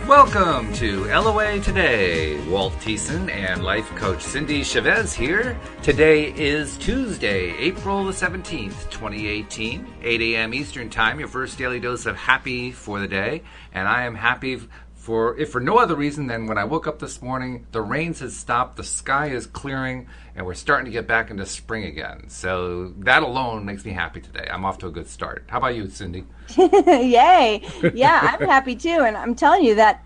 Welcome to LOA Today. Walt Thiessen and life coach Cindy Chavez here. Today is Tuesday, April the 17th, 2018, 8 a.m. Eastern Time, your first daily dose of happy for the day. And I am happy if for no other reason than when I woke up this morning, the rains has stopped, the sky is clearing, and we're starting to get back into spring again. So that alone makes me happy today. I'm off to a good start. How about you, Cindy? Yay. Yeah, I'm happy too. And I'm telling you that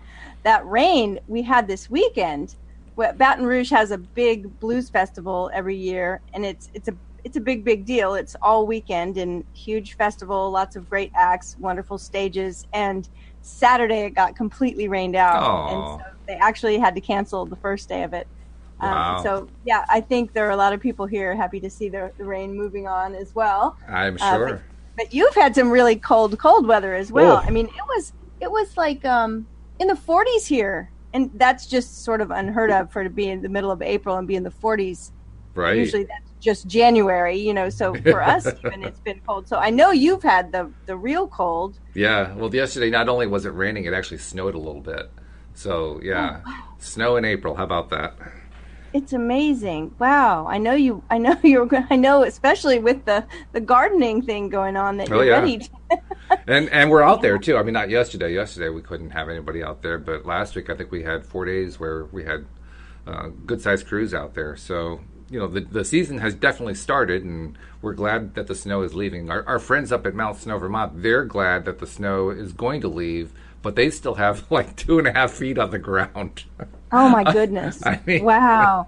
rain we had this weekend, Baton Rouge has a big blues festival every year, and it's a big deal. It's all weekend and huge festival, lots of great acts, wonderful stages, and Saturday it got completely rained out. Aww. And so they actually had to cancel the first day of it. Wow. So yeah, I think there are a lot of people here happy to see the rain moving on as well. I'm sure. But you've had some really cold weather as well. Oh. I mean, it was like in the 40s here, and that's just sort of unheard of to be in the middle of April and be in the 40s. Right. Usually that's just January, so for us even it's been cold. So I know you've had the real cold. Yeah. Well, yesterday not only was it raining, it actually snowed a little bit. So yeah, Oh, wow. Snow in April. How about that? It's amazing. Wow. I know especially with the gardening thing going on that you're ready to. And we're out there too. I mean, not yesterday. Yesterday we couldn't have anybody out there, but last week I think we had 4 days where we had good sized crews out there. So the season has definitely started, and we're glad that the snow is leaving. Our friends up at Mount Snow, Vermont, they're glad that the snow is going to leave, but they still have like 2.5 feet on the ground. Oh my goodness! I mean, wow,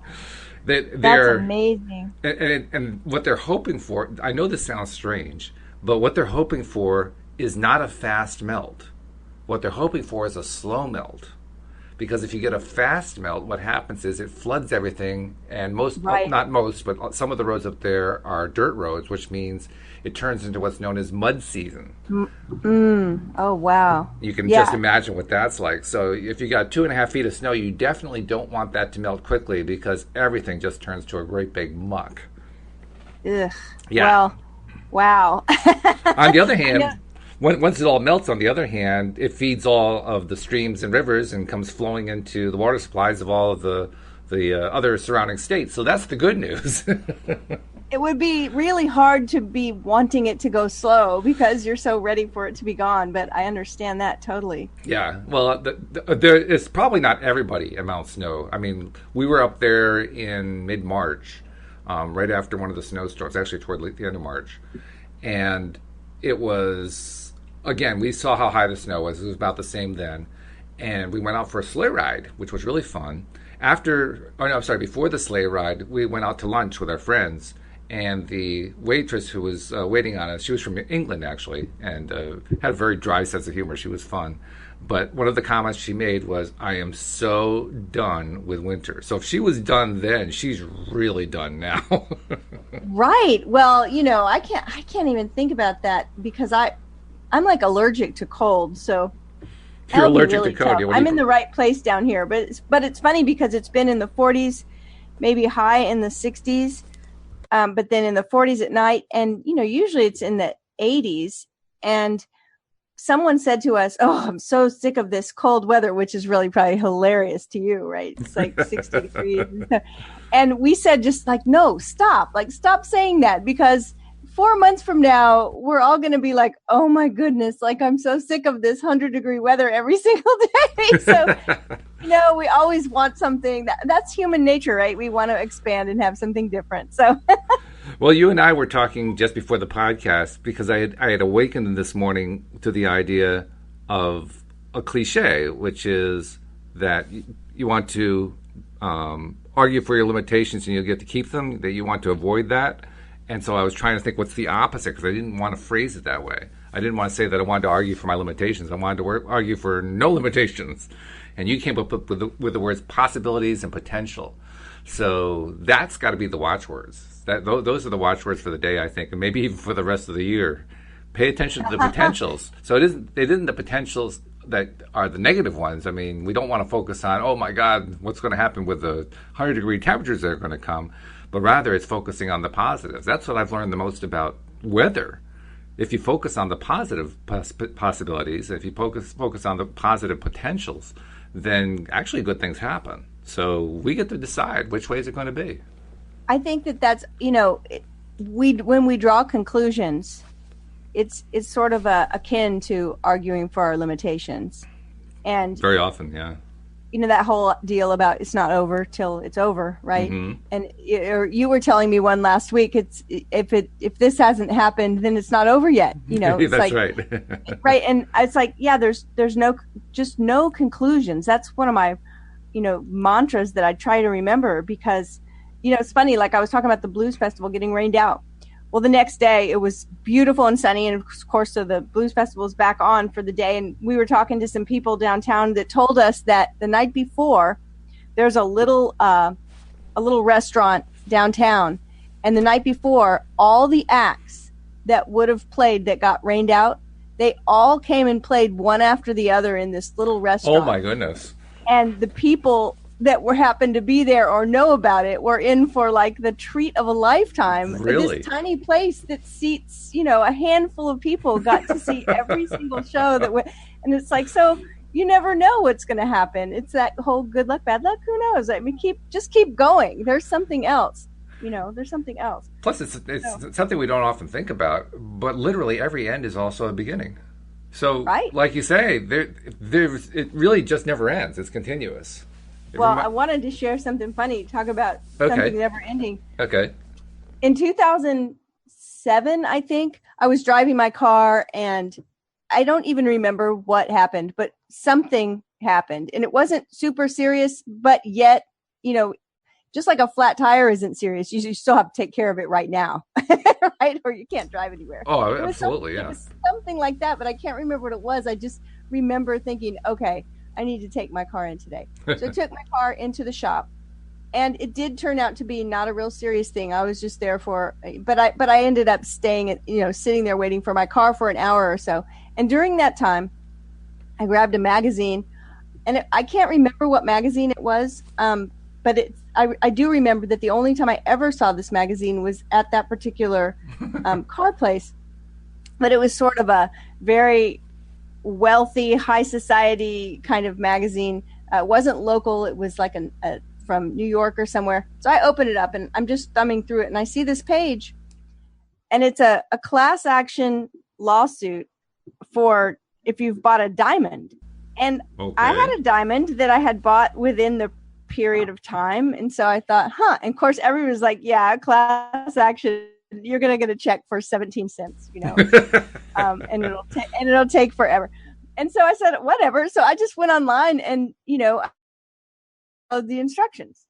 that's amazing. And what they're hoping for, I know this sounds strange, but what they're hoping for is not a fast melt. What they're hoping for is a slow melt. Because if you get a fast melt, what happens is it floods everything, and not most, but some of the roads up there are dirt roads, which means it turns into what's known as mud season. Oh, wow. You can just imagine what that's like. So if you got 2.5 feet of snow, you definitely don't want that to melt quickly, because everything just turns to a great big muck. Ugh. Yeah. Well, wow. On the other hand, once it all melts, on the other hand, it feeds all of the streams and rivers and comes flowing into the water supplies of all of the other surrounding states. So that's the good news. It would be really hard to be wanting it to go slow because you're so ready for it to be gone, but I understand that totally. Yeah, well, it's probably not everybody at Mount Snow. I mean, we were up there in mid-March, right after one of the snowstorms, actually toward the end of March, and it was... Again, we saw how high the snow was. It was about the same then. And we went out for a sleigh ride, which was really fun. Before the sleigh ride, we went out to lunch with our friends. And the waitress who was waiting on us, she was from England, actually, and had a very dry sense of humor. She was fun. But one of the comments she made was, "I am so done with winter." So if she was done then, she's really done now. Right. Well, I can't even think about that because I'm like allergic to cold, so you're allergic to cold. I'm in the right place down here, but it's funny because it's been in the 40s, maybe high in the 60s, but then in the 40s at night, and usually it's in the 80s. And someone said to us, "Oh, I'm so sick of this cold weather," which is really probably hilarious to you, right? It's like 60 degrees, and we said just like, "No, stop saying that," because 4 months from now, we're all going to be like, "Oh my goodness, like I'm so sick of this 100-degree weather every single day." So, we always want something that's human nature, right? We want to expand and have something different. So, well, you and I were talking just before the podcast because I had awakened this morning to the idea of a cliche, which is that you want to argue for your limitations and you get to keep them, that you want to avoid that. And so I was trying to think what's the opposite, because I didn't want to phrase it that way. I didn't want to say that I wanted to argue for my limitations. I wanted to argue for no limitations. And you came up with the words possibilities and potential. So that's got to be the watchwords. Those are the watchwords for the day, I think, and maybe even for the rest of the year. Pay attention to the potentials. So it isn't the potentials that are the negative ones. I mean, we don't want to focus on, oh my God, what's going to happen with the 100-degree temperatures that are going to come. But rather, it's focusing on the positives. That's what I've learned the most about weather if you focus on the positive possibilities, if you focus on the positive potentials, then actually good things happen. So we get to decide which way is it going to be. I think that's, when we draw conclusions, it's sort of akin to arguing for our limitations. And very often, yeah. That whole deal about it's not over till it's over, right? Mm-hmm. And you were telling me one last week. It's if this hasn't happened, then it's not over yet. It's that's like, right. right. And it's like, yeah, there's no conclusions. That's one of my, mantras that I try to remember, because, it's funny. Like I was talking about the Blues Festival getting rained out. Well, the next day it was beautiful and sunny, and of course, so the Blues Festival is back on for the day. And we were talking to some people downtown that told us that the night before, there's a little restaurant downtown, and the night before, all the acts that would have played that got rained out, they all came and played one after the other in this little restaurant. Oh my goodness! And the people that happened to be there or know about it were in for like the treat of a lifetime. Really? This tiny place that seats, a handful of people got to see every single show that went. And it's like, so you never know what's going to happen. It's that whole good luck, bad luck. Who knows? I mean, keep going. There's something else. There's something else. Plus, it's something we don't often think about, but literally every end is also a beginning. So, right. Like you say, it really just never ends. It's continuous. Well, I wanted to share something funny, talk about something never ending. Okay. In 2007, I think, I was driving my car, and I don't even remember what happened, but something happened. And it wasn't super serious, but yet, just like a flat tire isn't serious, you still have to take care of it right now, right? Or you can't drive anywhere. Oh, absolutely, yeah. It was something like that, but I can't remember what it was. I just remember thinking, okay, I need to take my car in today. So I took my car into the shop, and it did turn out to be not a real serious thing. I was just there but I ended up staying sitting there waiting for my car for an hour or so. And during that time, I grabbed a magazine, and I can't remember what magazine it was. But I do remember that the only time I ever saw this magazine was at that particular car place. But it was sort of a very wealthy, high society kind of magazine. It wasn't local. It was like from New York or somewhere. So I open it up, and I'm just thumbing through it, and I see this page, and it's a class action lawsuit for if you've bought a diamond. And okay. I had a diamond that I had bought within the period of time. And so I thought, and of course everyone was like, yeah, class action, you're going to get a check for 17 cents, and it'll take forever. And so I said, whatever. So I just went online and, followed the instructions,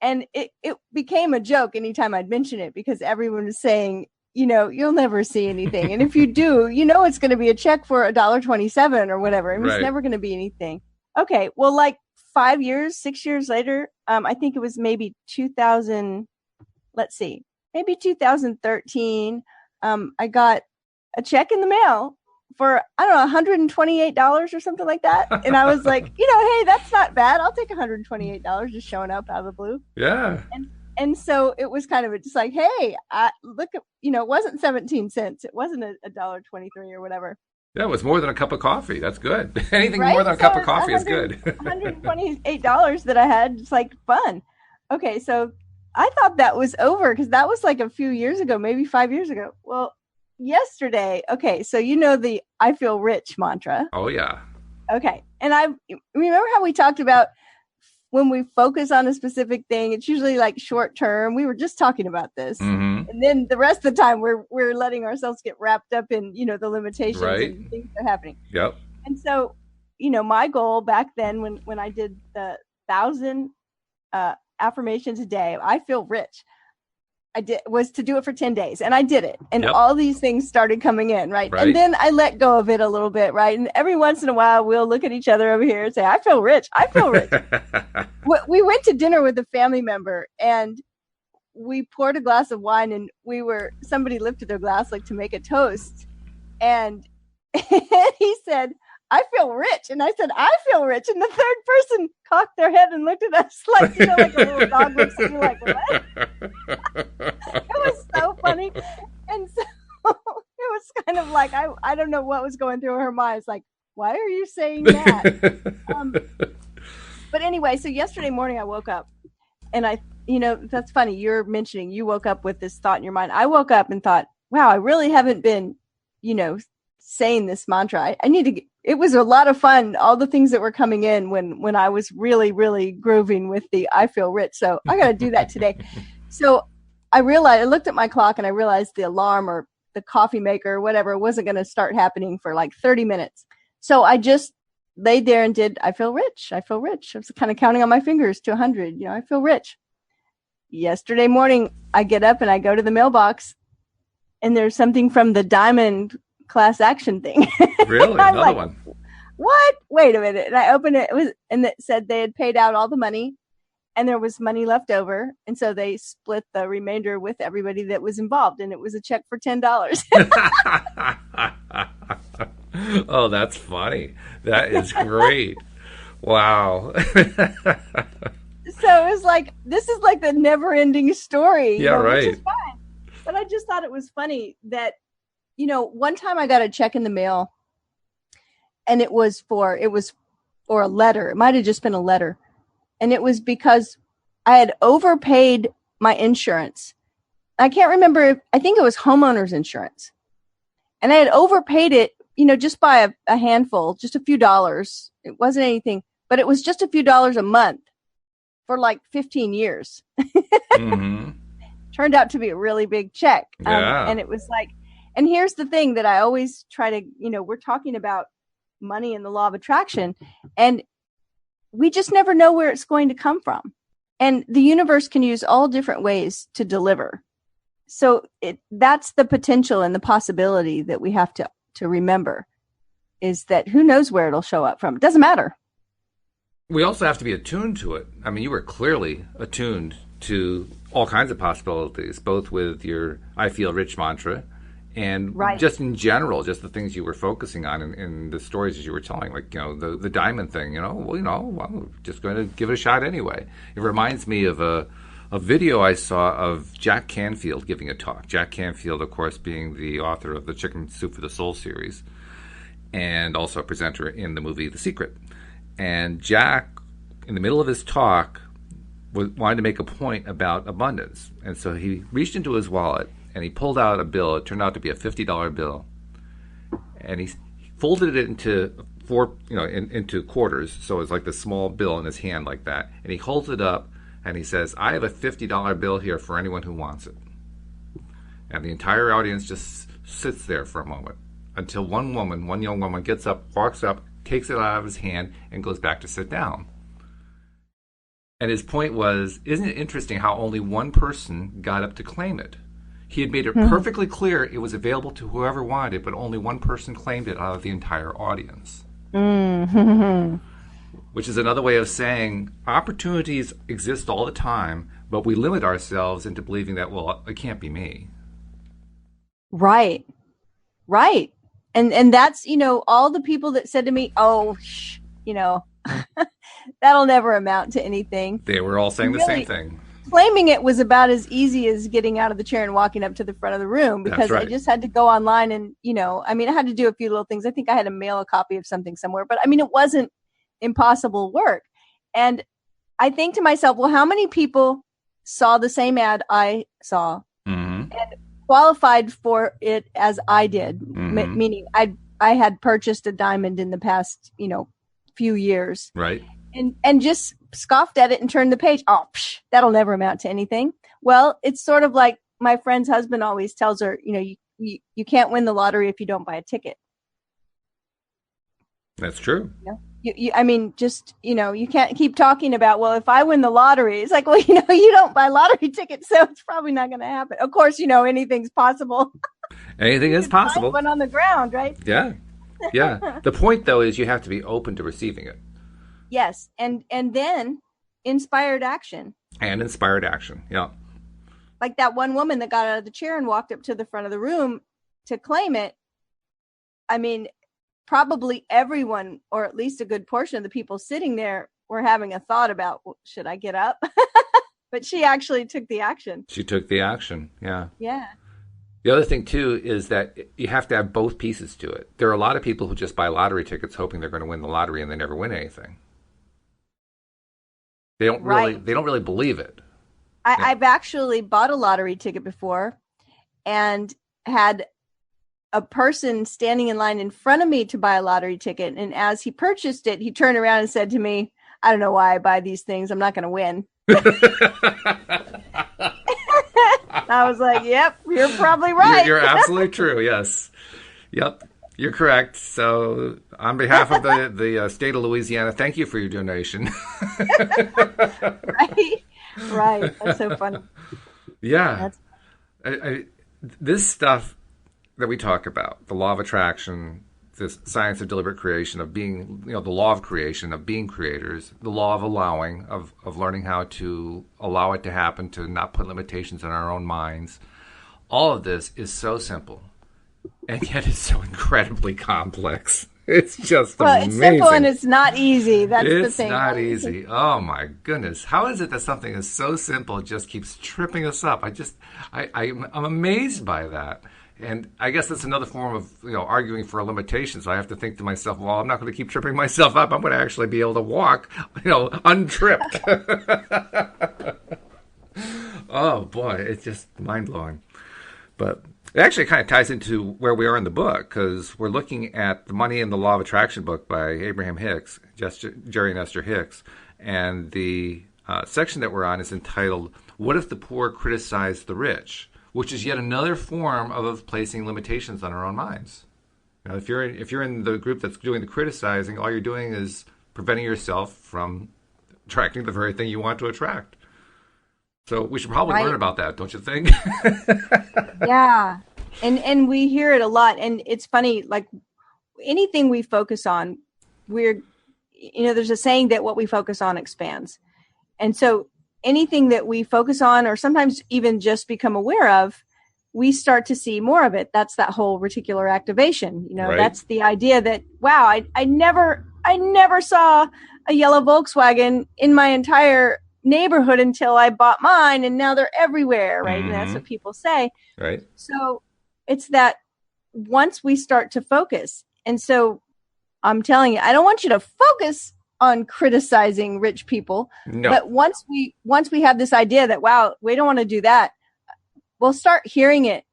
and it became a joke anytime I'd mention it, because everyone was saying, you'll never see anything. And if you do, it's going to be a check for $1.27 or whatever. And it's never going to be anything. Okay. Well, like 6 years later, I think it was maybe 2013. I got a check in the mail for, I don't know, $128 or something like that. And I was like, hey, that's not bad. I'll take $128 just showing up out of the blue. Yeah. And so it was kind of just like, hey, look at, it wasn't 17 cents. It wasn't $1.23 or whatever. Yeah, it was more than a cup of coffee. That's good. Anything more than a cup of coffee is good. $128 that I had. It's like fun. Okay, so I thought that was over, because that was like a few years ago, maybe 5 years ago. Well, yesterday, okay, so the I feel rich mantra. Oh, yeah. Okay, and I remember how we talked about when we focus on a specific thing, it's usually like short term. We were just talking about this. Mm-hmm. And then the rest of the time we're letting ourselves get wrapped up in, the limitations and things that are happening. Yep. And so, my goal back then when I did the 1,000 affirmations a day, I feel rich, was to do it for 10 days. And I did it. And all these things started coming in, right? And then I let go of it a little bit, right? And every once in a while, we'll look at each other over here and say, I feel rich. I feel rich. We went to dinner with a family member, and we poured a glass of wine, and somebody lifted their glass like to make a toast. And he said, I feel rich. And I said, I feel rich. And the third person cocked their head and looked at us like, like a little dog looks at you like, what? It was so funny. And so it was was kind of like, I don't know what was going through her mind. It's like, why are you saying that? But anyway, so yesterday morning I woke up and that's funny. You're mentioning you woke up with this thought in your mind. I woke up and thought, wow, I really haven't been, saying this mantra. I need to, it was a lot of fun. All the things that were coming in when I was really, really grooving with the I feel rich. So I got to do that today. So I looked at my clock and I realized the alarm or the coffee maker or whatever wasn't going to start happening for like 30 minutes. So I just laid there and did, I feel rich. I feel rich. I was kind of counting on my fingers to 100. I feel rich. Yesterday morning, I get up and I go to the mailbox and there's something from the Diamond class action thing. Really? Another one. What? Wait a minute. And I opened it, and it said they had paid out all the money and there was money left over. And so they split the remainder with everybody that was involved. And it was a check for $10. Oh, that's funny. That is great. Wow. So it was like, this is like the never ending story. Yeah, right. Which is fine. But I just thought it was funny that, one time I got a check in the mail and it was for a letter. It might have just been a letter. And it was because I had overpaid my insurance. I can't remember. I think it was homeowner's insurance. And I had overpaid it, just by a handful, just a few dollars. It wasn't anything, but it was just a few dollars a month for like 15 years. Mm-hmm. Turned out to be a really big check. Yeah. And it was like, and here's the thing that I always try to, we're talking about money and the law of attraction, and we just never know where it's going to come from. And the universe can use all different ways to deliver. So that's the potential and the possibility that we have to remember, is that who knows where it'll show up from. It doesn't matter. We also have to be attuned to it. I mean, you were clearly attuned to all kinds of possibilities, both with your I feel rich mantra and just in general, just the things you were focusing on in the stories that you were telling, like, the diamond thing, we're just going to give it a shot anyway. It reminds me of a video I saw of Jack Canfield giving a talk. Jack Canfield, of course, being the author of the Chicken Soup for the Soul series and also a presenter in the movie The Secret. And Jack, in the middle of his talk, wanted to make a point about abundance. And so he reached into his wallet and he pulled out a bill. It turned out to be a $50 bill. And he folded it into into quarters. So it's like the small bill in his hand like that. And he holds it up and he says, I have a $50 bill here for anyone who wants it. And the entire audience just sits there for a moment until one young woman gets up, walks up, takes it out of his hand, and goes back to sit down. And his point was, isn't it interesting how only one person got up to claim it? He had made it perfectly clear it was available to whoever wanted it, but only one person claimed it out of the entire audience. Mm-hmm. Which is another way of saying opportunities exist all the time, but we limit ourselves into believing that, well, it can't be me. Right. And that's, all the people that said to me, that'll never amount to anything. They were all saying the same thing. Claiming it was about as easy as getting out of the chair and walking up to the front of the room, because I just had to go online and, I had to do a few little things. I think I had to mail a copy of something somewhere, but it wasn't impossible work. And I think to myself, well, how many people saw the same ad I saw and qualified for it as I did? Meaning I had purchased a diamond in the past, few years. Right. And just scoffed at it and turned the page. Oh, that'll never amount to anything. Well, it's sort of like my friend's husband always tells her, you can't win the lottery if you don't buy a ticket. That's true. You can't keep talking about, well, if I win the lottery, it's like, well, you don't buy lottery tickets, so it's probably not going to happen. Of course, anything's possible. Anything is possible. One on the ground, right? Yeah. Yeah. The point, though, is you have to be open to receiving it. Yes. And then inspired action. And inspired action. Yeah. Like that one woman that got out of the chair and walked up to the front of the room to claim it. Probably everyone, or at least a good portion of the people sitting there, were having a thought about, well, should I get up? But she actually took the action. She took the action. Yeah. Yeah. The other thing too is that you have to have both pieces to it. There are a lot of people who just buy lottery tickets hoping they're going to win the lottery and they never win anything. Right. They don't really believe it. I've actually bought a lottery ticket before and had a person standing in line in front of me to buy a lottery ticket. And as he purchased it, he turned around and said to me, I don't know why I buy these things. I'm not going to win. I was like, yep, you're probably right. You're absolutely true. Yes. Yep. You're correct. So, on behalf of the state of Louisiana, thank you for your donation. Right. Right. That's so funny. Yeah. This stuff that we talk about, the law of attraction, this science of deliberate creation, of being, the law of creation, of being creators, the law of allowing, of learning how to allow it to happen, to not put limitations in our own minds. All of this is so simple, and yet it's so incredibly complex. It's just amazing. It's simple and it's not easy. That's the thing. It's not easy. Oh my goodness. How is it that something is so simple just keeps tripping us up? I'm amazed by that. And I guess that's another form of, arguing for a limitation. So I have to think to myself, well, I'm not going to keep tripping myself up. I'm going to actually be able to walk, untripped. Oh boy, it's just mind blowing. But it actually kind of ties into where we are in the book, because we're looking at The Money and the Law of Attraction book by Abraham Hicks, Jerry and Esther Hicks. And the section that we're on is entitled, What if the Poor Criticize the Rich? Which is yet another form of placing limitations on our own minds. If you're in the group that's doing the criticizing, all you're doing is preventing yourself from attracting the very thing you want to attract. So we should probably learn about that, don't you think? Yeah. And we hear it a lot. And it's funny, like anything we focus on, there's a saying that what we focus on expands. And so anything that we focus on, or sometimes even just become aware of, we start to see more of it. That's that whole reticular activation. Right. That's the idea that, wow, I never saw a yellow Volkswagen in my entire neighborhood until I bought mine, and now they're everywhere, right? Mm-hmm. And that's what people say. Right. So it's that once we start to focus, and so I'm telling you, I don't want you to focus on criticizing rich people. No. But once we have this idea that, wow, we don't want to do that, we'll start hearing it,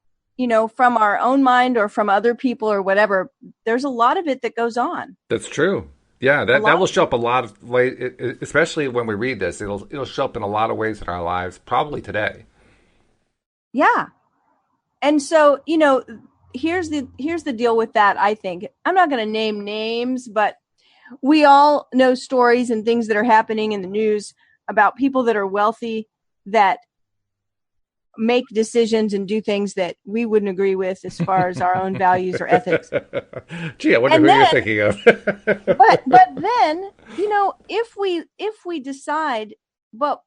from our own mind or from other people or whatever. There's a lot of it that goes on. That's true. Yeah, that will show up a lot of ways, especially when we read this. It'll show up in a lot of ways in our lives, probably today. Yeah. And so, here's the deal with that, I think. I'm not going to name names, but we all know stories and things that are happening in the news about people that are wealthy that make decisions and do things that we wouldn't agree with as far as our own values or ethics. Gee, I wonder who you're thinking of. but then, if we decide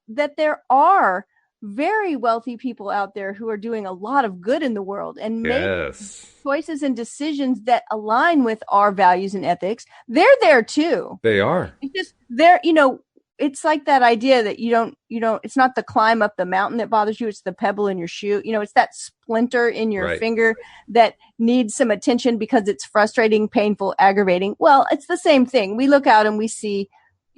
that there are very wealthy people out there who are doing a lot of good in the world and make choices and decisions that align with our values and ethics, they're there too. They are. It's just they're, it's like that idea that you don't, it's not the climb up the mountain that bothers you. It's the pebble in your shoe. It's that splinter in your finger that needs some attention because it's frustrating, painful, aggravating. Well, it's the same thing. We look out and we see,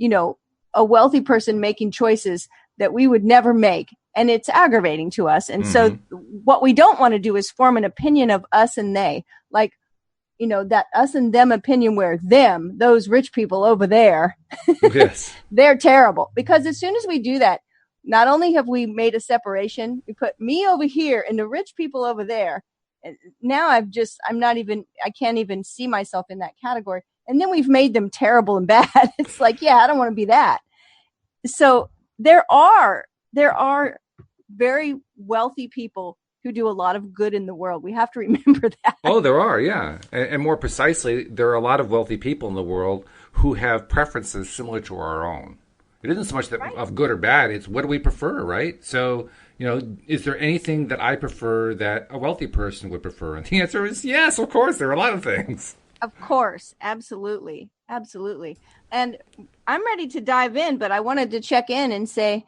a wealthy person making choices that we would never make. And it's aggravating to us. And so what we don't want to do is form an opinion of us and they, like, that us and them opinion where those rich people over there, yes, they're terrible. Because as soon as we do that, not only have we made a separation, we put me over here and the rich people over there. And now I can't even see myself in that category. And then we've made them terrible and bad. It's like, yeah, I don't want to be that. So there are very wealthy people who do a lot of good in the world. We have to remember that. Oh, there are, yeah. And more precisely, there are a lot of wealthy people in the world who have preferences similar to our own. It isn't so much that of good or bad, it's what do we prefer, right? So, is there anything that I prefer that a wealthy person would prefer? And the answer is yes, of course. There are a lot of things. Of course. Absolutely. Absolutely. And I'm ready to dive in, but I wanted to check in and say,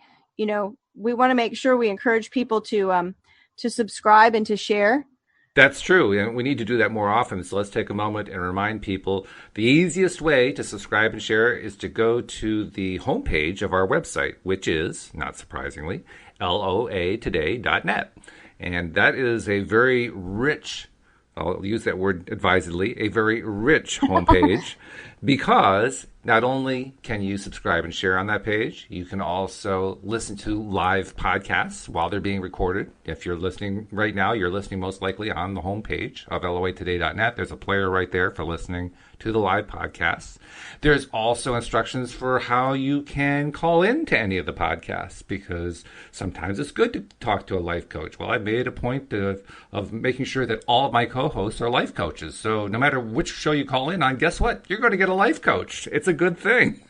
we want to make sure we encourage people to subscribe and to share. That's true, and we need to do that more often. So let's take a moment and remind people the easiest way to subscribe and share is to go to the homepage of our website, which is, not surprisingly, loatoday.net. And that is a very rich, I'll use that word advisedly, a very rich homepage because not only can you subscribe and share on that page, you can also listen to live podcasts while they're being recorded. If you're listening right now, you're listening most likely on the homepage of loatoday.net. There's a player right there for listening to the live podcasts. There's also instructions for how you can call in to any of the podcasts because sometimes it's good to talk to a life coach. Well, I've made a point of making sure that all of my co-hosts are life coaches. So no matter which show you call in on, guess what? You're going to get a life coach. It's a good thing.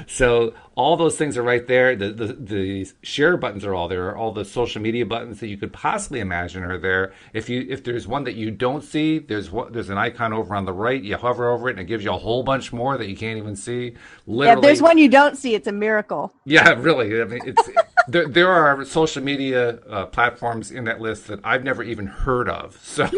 So all those things are right there. The share buttons are all there. All the social media buttons that you could possibly imagine are there. If there's one that you don't see, there's an icon over on the right. You hover over it and it gives you a whole bunch more that you can't even see. Literally, yeah, if there's one you don't see, it's a miracle. Yeah, really. I mean, there are social media platforms in that list that I've never even heard of. So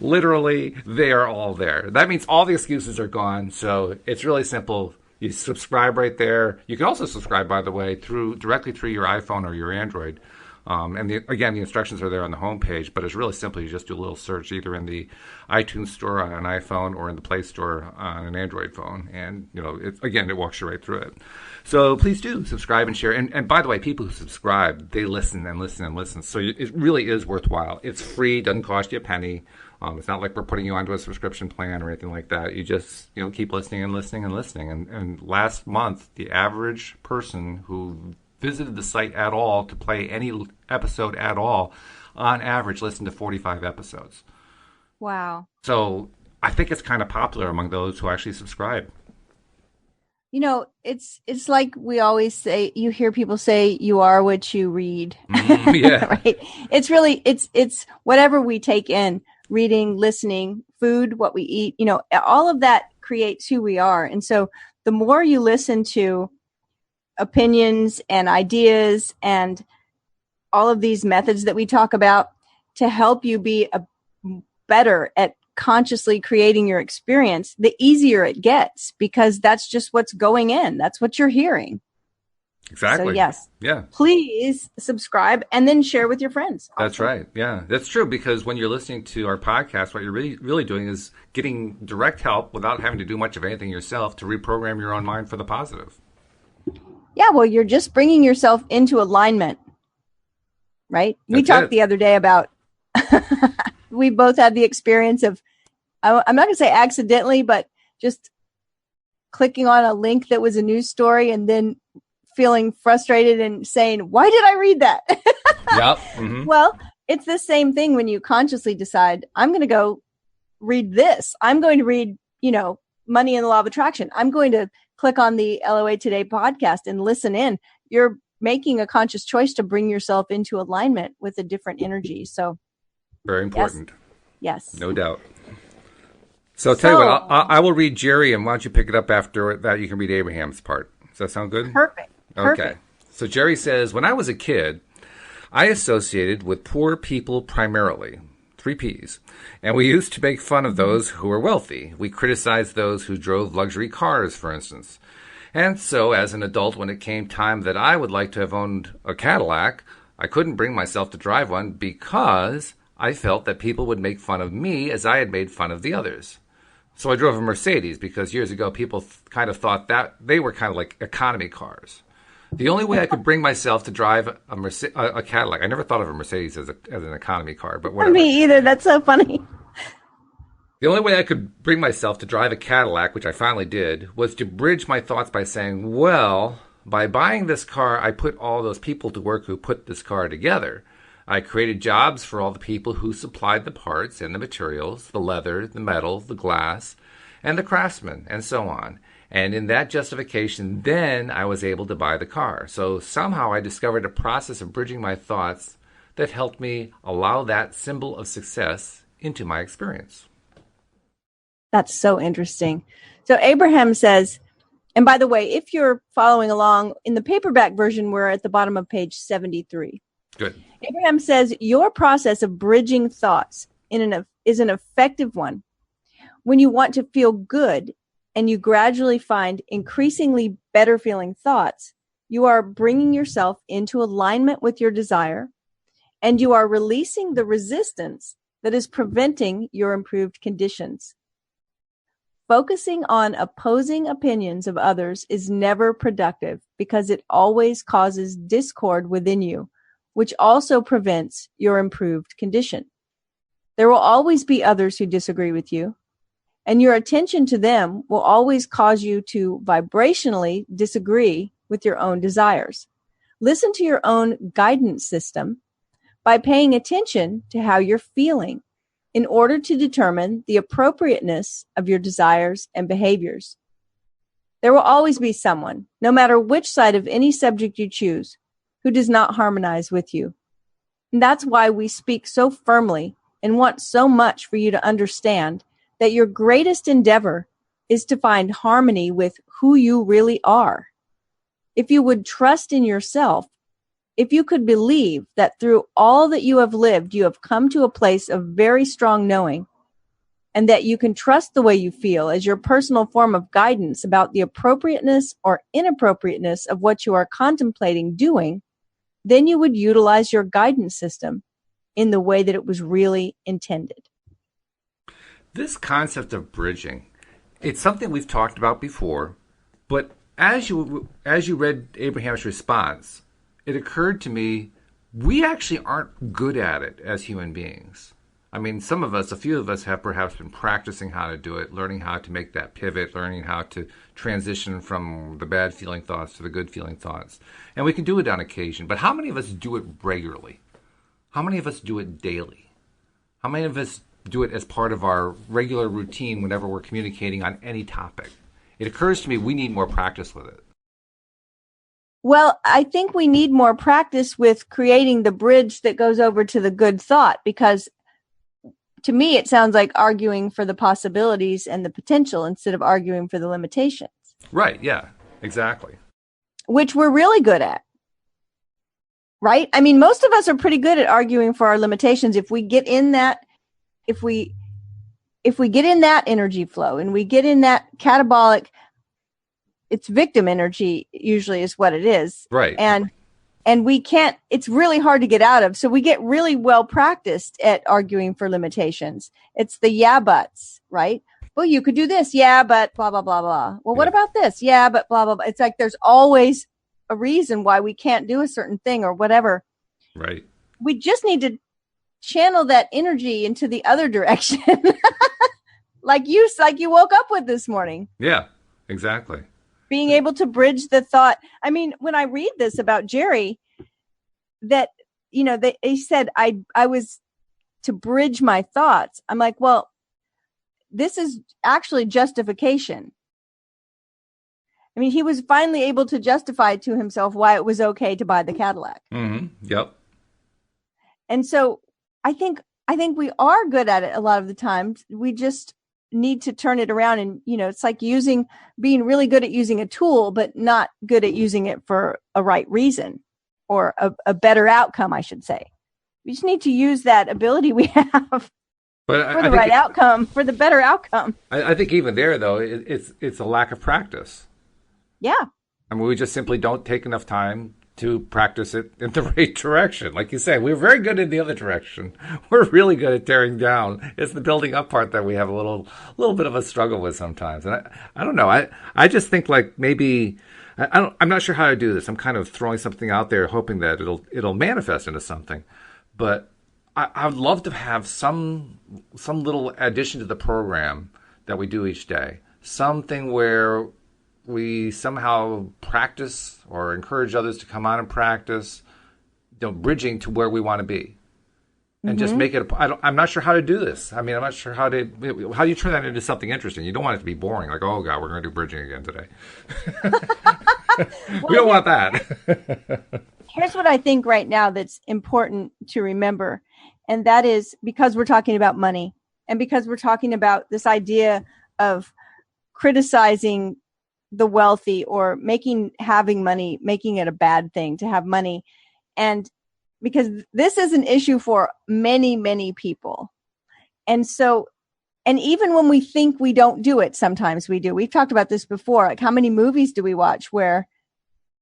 literally, they are all there. That means all the excuses are gone. So it's really simple. You subscribe right there. You can also subscribe, by the way, directly through your iPhone or your Android. Again, the instructions are there on the homepage, but it's really simple. You just do a little search either in the iTunes store on an iPhone or in the Play Store on an Android phone. And, it walks you right through it. So please do subscribe and share. And by the way, people who subscribe, they listen and listen and listen. So it really is worthwhile. It's free, doesn't cost you a penny. It's not like we're putting you onto a subscription plan or anything like that. You just, keep listening and listening and listening. And last month, the average person who visited the site at all to play any episode at all, on average, listened to 45 episodes. Wow. So I think it's kind of popular among those who actually subscribe. It's like we always say, you hear people say, you are what you read. Yeah. Right. It's really, it's whatever we take in, reading, listening, food, what we eat, all of that creates who we are. And so the more you listen to opinions and ideas and all of these methods that we talk about to help you be better at consciously creating your experience, the easier it gets because that's just what's going in. That's what you're hearing. Exactly. So yes. Yeah. Please subscribe and then share with your friends. Also. That's right. Yeah, that's true. Because when you're listening to our podcast, what you're really doing is getting direct help without having to do much of anything yourself to reprogram your own mind for the positive. Yeah. Well, you're just bringing yourself into alignment, right? We talked the other day about, we both had the experience of, I'm not going to say accidentally, but just clicking on a link that was a news story and then feeling frustrated and saying, why did I read that? Yep. Mm-hmm. Well, it's the same thing when you consciously decide, I'm going to go read this. I'm going to read, Money and the Law of Attraction. I'm going to click on the LOA Today podcast and listen in. You're making a conscious choice to bring yourself into alignment with a different energy. So very important. Yes. No doubt. So tell you what, I will read Jerry, and why don't you pick it up after that? You can read Abraham's part. Does that sound good? Perfect. Okay. So Jerry says, when I was a kid, I associated with poor people primarily. 3 P's. And we used to make fun of those who were wealthy. We criticized those who drove luxury cars, for instance. And so, as an adult, when it came time that I would like to have owned a Cadillac, I couldn't bring myself to drive one because I felt that people would make fun of me as I had made fun of the others. So I drove a Mercedes because years ago people kind of thought that they were kind of like economy cars. The only way I could bring myself to drive a Cadillac, I never thought of a Mercedes as an economy car, but whatever. Me either. That's so funny. The only way I could bring myself to drive a Cadillac, which I finally did, was to bridge my thoughts by saying, well, by buying this car, I put all those people to work who put this car together. I created jobs for all the people who supplied the parts and the materials, the leather, the metal, the glass, and the craftsmen, and so on. And in that justification, then I was able to buy the car. So somehow I discovered a process of bridging my thoughts that helped me allow that symbol of success into my experience. That's so interesting. So Abraham says, and by the way, if you're following along in the paperback version, we're at the bottom of page 73. Good. Abraham says your process of bridging thoughts is an effective one. When you want to feel good and you gradually find increasingly better feeling thoughts, you are bringing yourself into alignment with your desire, and you are releasing the resistance that is preventing your improved conditions. Focusing on opposing opinions of others is never productive because it always causes discord within you, which also prevents your improved condition. There will always be others who disagree with you, and your attention to them will always cause you to vibrationally disagree with your own desires. Listen to your own guidance system by paying attention to how you're feeling in order to determine the appropriateness of your desires and behaviors. There will always be someone, no matter which side of any subject you choose, who does not harmonize with you. And that's why we speak so firmly and want so much for you to understand that your greatest endeavor is to find harmony with who you really are. If you would trust in yourself, if you could believe that through all that you have lived, you have come to a place of very strong knowing, and that you can trust the way you feel as your personal form of guidance about the appropriateness or inappropriateness of what you are contemplating doing, then you would utilize your guidance system in the way that it was really intended. This concept of bridging, it's something we've talked about before, but as you read Abraham's response, it occurred to me we actually aren't good at it as human beings. I mean, a few of us have perhaps been practicing how to do it, learning how to make that pivot, learning how to transition from the bad feeling thoughts to the good feeling thoughts. And we can do it on occasion, but how many of us do it regularly? How many of us do it daily? How many of us do it as part of our regular routine whenever we're communicating on any topic? It occurs to me we need more practice with it. Well, I think we need more practice with creating the bridge that goes over to the good thought, because to me, it sounds like arguing for the possibilities and the potential instead of arguing for the limitations. Right. Yeah, exactly. Which we're really good at. Right? I mean, most of us are pretty good at arguing for our limitations. If we get in that, if we get in that energy flow and we get in that catabolic, it's victim energy usually is what it is. Right. And we can't, it's really hard to get out of. So we get really well practiced at arguing for limitations. It's the yeah, buts, right? Well, you could do this. Yeah, but blah, blah, blah, blah. Well, what about this? Yeah, but blah, blah, blah. It's like there's always a reason why we can't do a certain thing or whatever. Right. We just need to channel that energy into the other direction. like you woke up with this morning. Yeah, exactly. Being able to bridge the thought. I mean, when I read this about Jerry, that, he said, I was to bridge my thoughts. I'm like, well, this is actually justification. I mean, he was finally able to justify to himself why it was okay to buy the Cadillac. Mm-hmm. Yep. And so I think we are good at it a lot of the times. We just need to turn it around, and it's like being really good at using a tool but not good at using it for a right reason or a better outcome, I should say. We just need to use that ability we have for the right outcome, for the better outcome. I think even there, though, it's a lack of practice. Yeah. I mean, we just simply don't take enough time to practice it in the right direction. Like you said, we're very good in the other direction. We're really good at tearing down. It's the building up part that we have a little bit of a struggle with sometimes. And I don't know. I just think like maybe I'm not sure how to do this. I'm kind of throwing something out there, hoping that it'll manifest into something. But I would love to have some little addition to the program that we do each day. Something where we somehow practice or encourage others to come on and practice, bridging to where we want to be, and just make it. I'm not sure how to do this. I mean, I'm not sure how do you turn that into something interesting. You don't want it to be boring, like, oh God, we're going to do bridging again today. We don't want that. Here's what I think right now that's important to remember, and that is because we're talking about money, and because we're talking about this idea of criticizing the wealthy or having money, making it a bad thing to have money. And because this is an issue for many, many people. And so, and even when we think we don't do it, sometimes we do. We've talked about this before. Like, how many movies do we watch where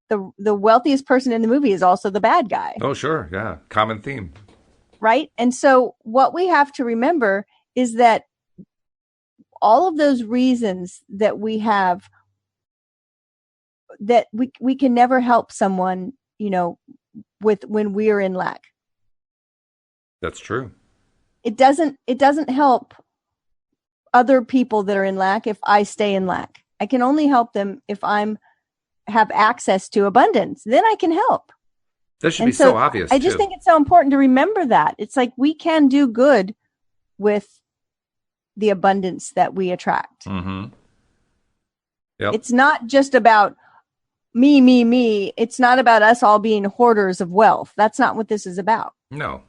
the wealthiest person in the movie is also the bad guy? Oh, sure. Yeah. Common theme. Right? And so what we have to remember is that all of those reasons that we have, that we can never help someone, with when we are in lack. That's true. It doesn't help other people that are in lack if I stay in lack. I can only help them if have access to abundance. Then I can help. That should be so obvious. I just think it's so important to remember that. It's like we can do good with the abundance that we attract. Mm-hmm. Yep. It's not just about me. It's not about us all being hoarders of wealth. That's not what this is about. No.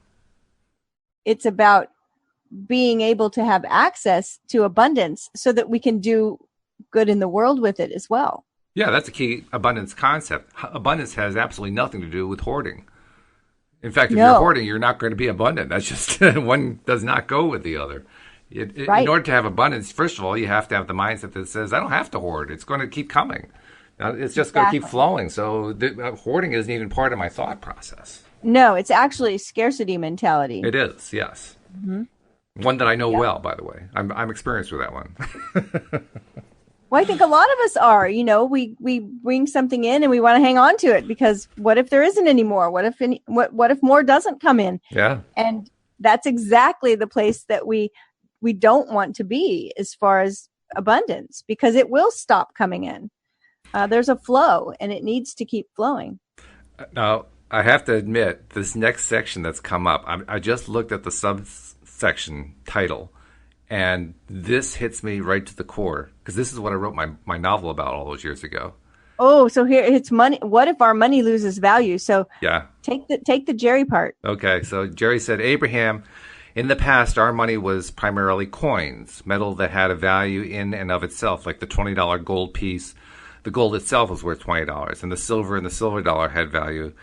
It's about being able to have access to abundance so that we can do good in the world with it as well. Yeah, that's a key abundance concept. Abundance has absolutely nothing to do with hoarding. In fact, if you're hoarding, you're not going to be abundant. That's just one does not go with the other. Right. In order to have abundance, first of all, you have to have the mindset that says, I don't have to hoard. It's going to keep coming. It's just going to keep flowing. So hoarding isn't even part of my thought process. No, it's actually scarcity mentality. It is, yes. Mm-hmm. One that I know well, by the way. I'm experienced with that one. Well, I think a lot of us are, we bring something in and we want to hang on to it because what if there isn't any more? What if more doesn't come in? Yeah. And that's exactly the place that we don't want to be as far as abundance, because it will stop coming in. There's a flow and it needs to keep flowing. Now, I have to admit, this next section that's come up, I just looked at the subsection title. And this hits me right to the core, because this is what I wrote my novel about all those years ago. Oh, so here it's money. What if our money loses value? So yeah, take the Jerry part. Okay, so Jerry said, Abraham, in the past, our money was primarily coins, metal that had a value in and of itself, like the $20 gold piece. The gold itself was worth $20, and the silver dollar had value.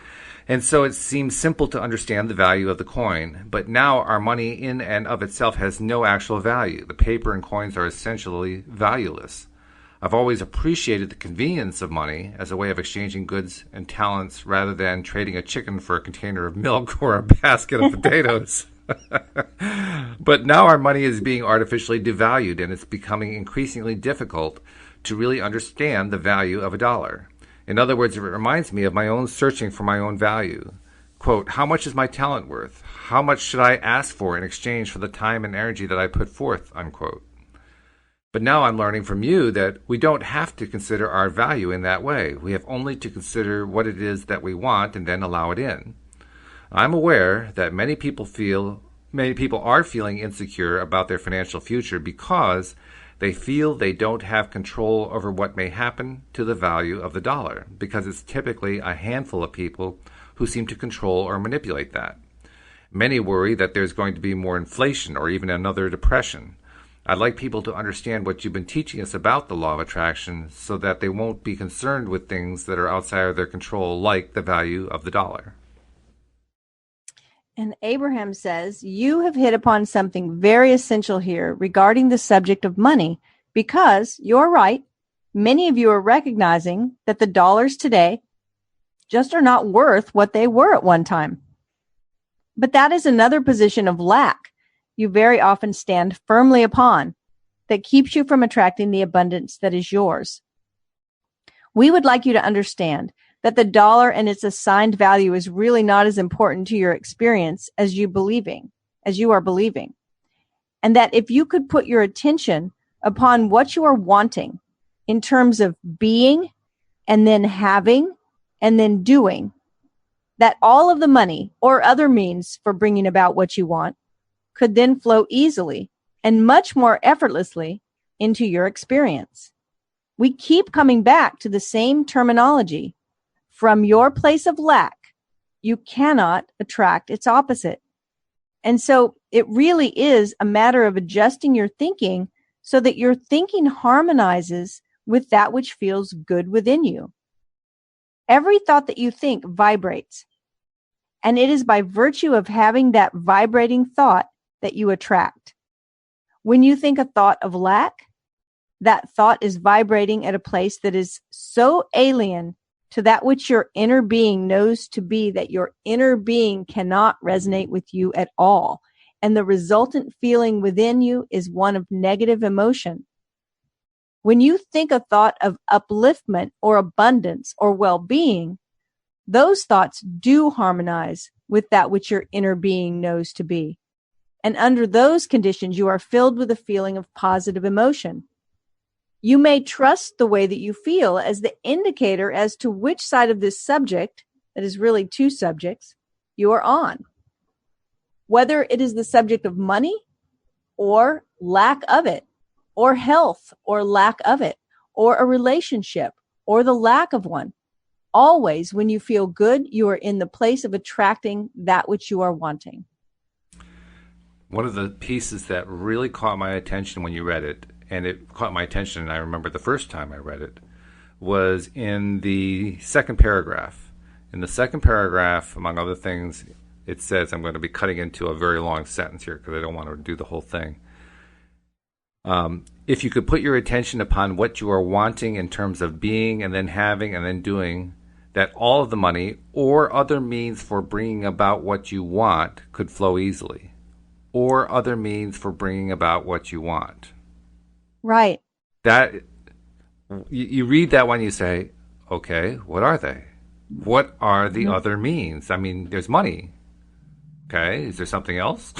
And so it seems simple to understand the value of the coin, but now our money in and of itself has no actual value. The paper and coins are essentially valueless. I've always appreciated the convenience of money as a way of exchanging goods and talents rather than trading a chicken for a container of milk or a basket of potatoes. But now our money is being artificially devalued, and it's becoming increasingly difficult to really understand the value of a dollar. In other words, it reminds me of my own searching for my own value. Quote, how much is my talent worth? How much should I ask for in exchange for the time and energy that I put forth? Unquote. But now I'm learning from you that we don't have to consider our value in that way. We have only to consider what it is that we want and then allow it in. I'm aware that many people are feeling insecure about their financial future because they feel they don't have control over what may happen to the value of the dollar, because it's typically a handful of people who seem to control or manipulate that. Many worry that there's going to be more inflation or even another depression. I'd like people to understand what you've been teaching us about the law of attraction so that they won't be concerned with things that are outside of their control, like the value of the dollar. And Abraham says, you have hit upon something very essential here regarding the subject of money, because you're right. Many of you are recognizing that the dollars today just are not worth what they were at one time. But that is another position of lack you very often stand firmly upon that keeps you from attracting the abundance that is yours. We would like you to understand that the dollar and its assigned value is really not as important to your experience as you are believing. And that if you could put your attention upon what you are wanting in terms of being and then having and then doing, that all of the money or other means for bringing about what you want could then flow easily and much more effortlessly into your experience. We keep coming back to the same terminology. From your place of lack, you cannot attract its opposite. And so it really is a matter of adjusting your thinking so that your thinking harmonizes with that which feels good within you. Every thought that you think vibrates. And it is by virtue of having that vibrating thought that you attract. When you think a thought of lack, that thought is vibrating at a place that is so alien to that which your inner being knows to be, that your inner being cannot resonate with you at all. And the resultant feeling within you is one of negative emotion. When you think a thought of upliftment or abundance or well-being, those thoughts do harmonize with that which your inner being knows to be. And under those conditions, you are filled with a feeling of positive emotion. You may trust the way that you feel as the indicator as to which side of this subject, that is really two subjects, you are on. Whether it is the subject of money or lack of it, or health or lack of it, or a relationship or the lack of one. Always, when you feel good, you are in the place of attracting that which you are wanting. One of the pieces that really caught my attention when you read it, and it caught my attention, and I remember the first time I read it, was in the second paragraph. In the second paragraph, among other things, it says, I'm going to be cutting into a very long sentence here because I don't want to do the whole thing. If you could put your attention upon what you are wanting in terms of being and then having and then doing, that all of the money or other means for bringing about what you want could flow easily, or other means for bringing about what you want. Right. That you read that one, you say, okay, what are they? What are the other means? I mean, there's money. Okay, is there something else?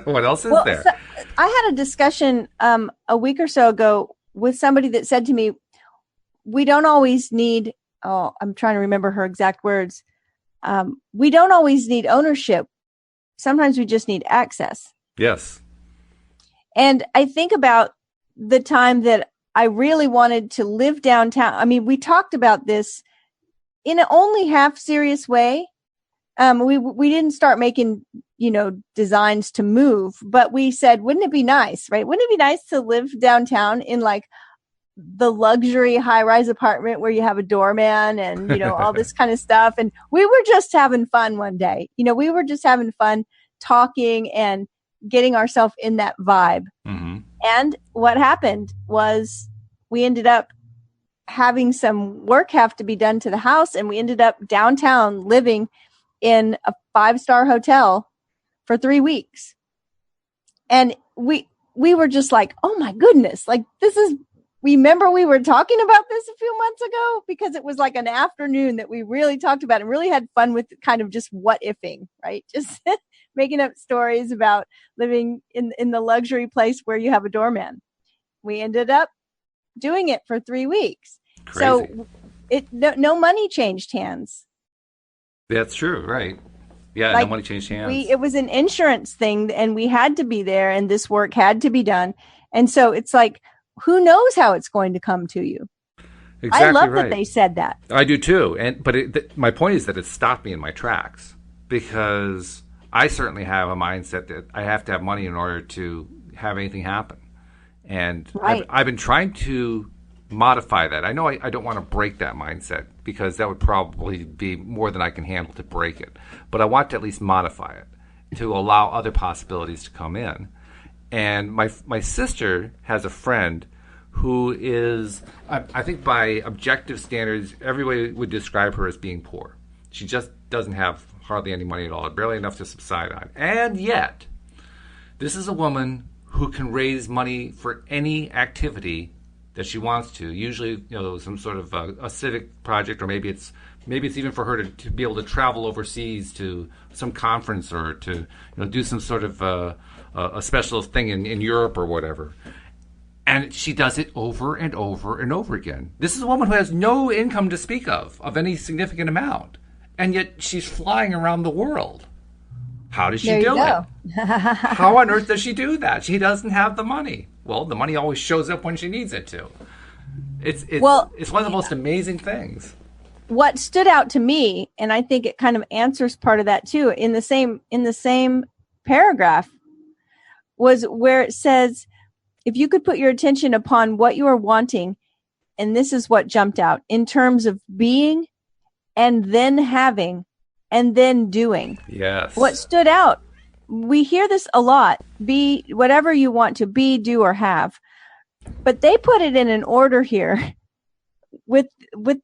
What else is there? So I had a discussion a week or so ago with somebody that said to me, we don't always need, I'm trying to remember her exact words. We don't always need ownership. Sometimes we just need access. Yes. And I think about the time that I really wanted to live downtown. I mean, we talked about this in an only half serious way. We didn't start making, designs to move, but we said, wouldn't it be nice, right? Wouldn't it be nice to live downtown in like the luxury high-rise apartment where you have a doorman and, all this kind of stuff. And we were just having fun one day. We were just having fun talking and getting ourselves in that vibe. Mm-hmm. And what happened was we ended up having some work have to be done to the house, and we ended up downtown living in a 5-star hotel for 3 weeks. And we were just like, oh my goodness, like remember we were talking about this a few months ago, because it was like an afternoon that we really talked about and really had fun with kind of just what ifing, right? Just making up stories about living in the luxury place where you have a doorman. We ended up doing it for 3 weeks. Crazy. So no money changed hands. That's true, right? Yeah, like, no money changed hands. It was an insurance thing, and we had to be there, and this work had to be done. And so it's like, who knows how it's going to come to you? Exactly. I love right. that they said that. I do too. But my point is that it stopped me in my tracks, because I certainly have a mindset that I have to have money in order to have anything happen. And right. I've been trying to modify that. I know I don't want to break that mindset, because that would probably be more than I can handle to break it. But I want to at least modify it to allow other possibilities to come in. And my sister has a friend who is, I think by objective standards, everybody would describe her as being poor. She just doesn't have hardly any money at all, barely enough to subside on. And yet, this is a woman who can raise money for any activity that she wants to. Usually, some sort of a civic project, or maybe it's even for her to be able to travel overseas to some conference, or to do some sort of a specialist thing in Europe or whatever. And she does it over and over and over again. This is a woman who has no income to speak of any significant amount, and yet she's flying around the world. How does she do it? How on earth does she do that? She doesn't have the money. Well, the money always shows up when she needs it to. It's one of the most amazing things. What stood out to me, and I think it kind of answers part of that too, in the same paragraph, was where it says, if you could put your attention upon what you are wanting, and this is what jumped out, in terms of being and then having and then doing. Yes. What stood out, we hear this a lot, be whatever you want to be, do, or have. But they put it in an order here with